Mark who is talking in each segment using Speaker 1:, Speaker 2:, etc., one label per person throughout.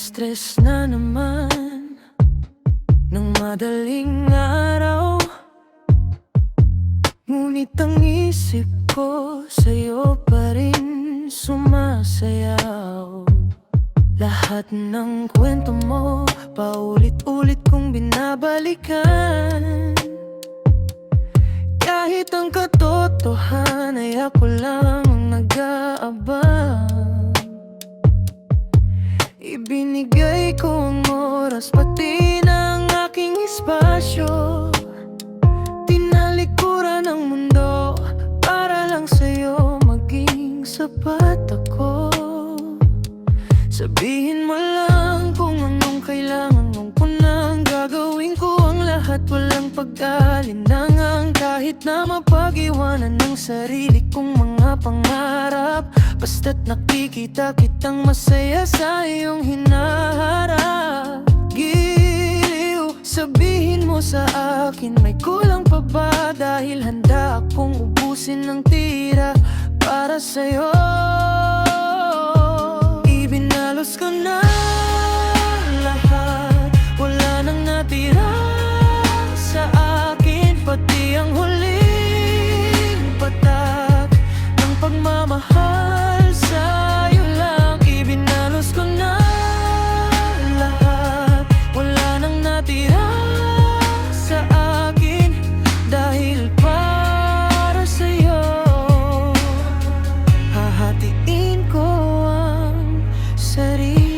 Speaker 1: stress na naman ng madaling araw, ngunit ang isip ko sa'yo pa rin sumasayaw. Lahat ng kwento mo paulit-ulit kong binabalikan. Kahit ang katotohanan ay ako lang ang nag-aabang. Ibinigay ko ang oras pati ng aking espasyo. Tinalikuran ang mundo para lang sa'yo maging sapat ako. Sabihin mo lang kung anong kailangan mong punang gagawin ko ang lahat, walang pag-alinlangan. Kahit na mapag-iwanan ng sarili kong mga pangarap, basta't nakikita kitang masaya sa iyong hinaharap. Giliw, sabihin mo sa akin, may kulang pa ba? Dahil handa akong ubusin ng tira para sa'yo. Ibinalos ko na lahat, wala nang natira sa akin, pati ang huling patak ng pagmamahal sa'yo lang. Ibinalos ko na lahat, wala nang natira sa akin, dahil para sa'yo hahatiin ko ang sarili.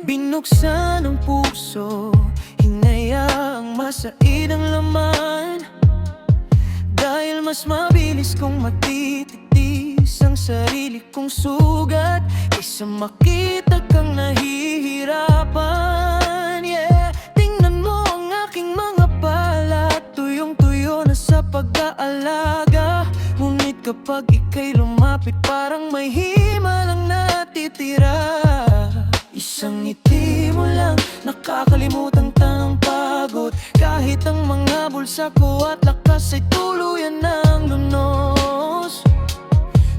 Speaker 1: Binuksan ang puso, hinayaang masaid ang laman, dahil mas mabilis kong matitiis ang sarili kong sugat kaysa makita kang nahihirapan. Yeah, tingnan mo ang aking mga pala, tuyong-tuyo na sa pag-aalaga. Ngunit kapag ika'y lumapit, parang may himalang natitira. Isang ngiti mo lang, nakakalimutang tangang pagod. Kahit ang mga bulsa ko at lakas ay tuluyan ng lunos.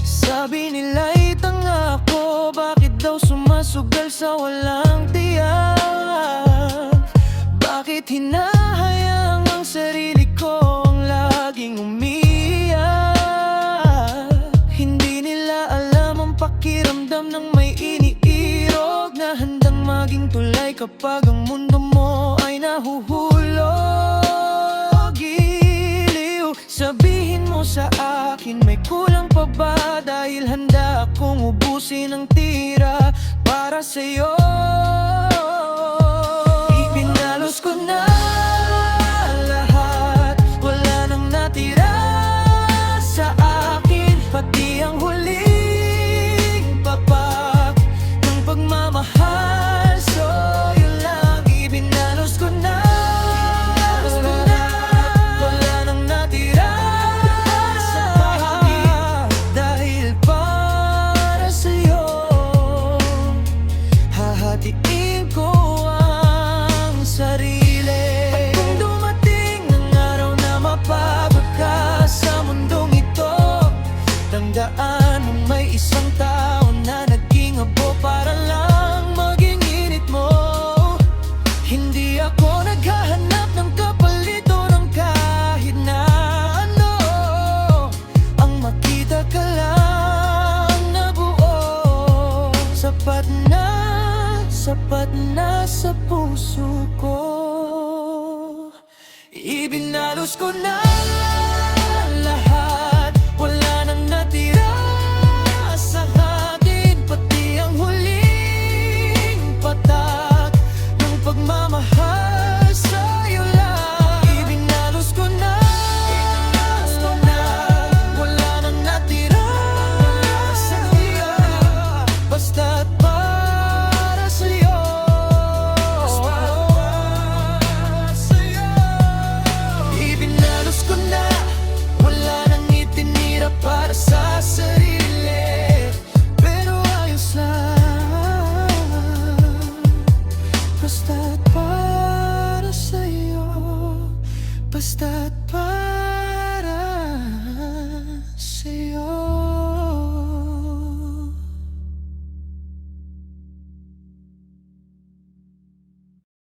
Speaker 1: Sabi nila'y tanga ako, bakit daw sumasugal sa walang tiyak? Bakit hinahayang ang sarili ko ang laging umiiyak? Hindi nila alam ang pakiramdam ng may iniirog, na handang maging tulay kapag ang mundo mo ay nahuhulog. Giliw, sabihin mo sa akin, may kulang pa ba? Dahil handa akong ubusin ang tira para sa'yo. Ibinalos ko na lahat, wala nang natira sa akin, pati ang huling papak ng pagmamahal sa'yo lang. Ibinalos ko na, wala nang natira sa akin, dahil para sa'yo hahatiin ko ang sarili. At kung dumating ang araw na mapagod ka sa mundong ito, tandaan mong may isang tao na naging abo para lang maging init mo. Hindi ako naghahanap ng kapalito ng kahit na ano, ang makita ka lang na buo. Sapat na sa puso ko. Ibinalos ko na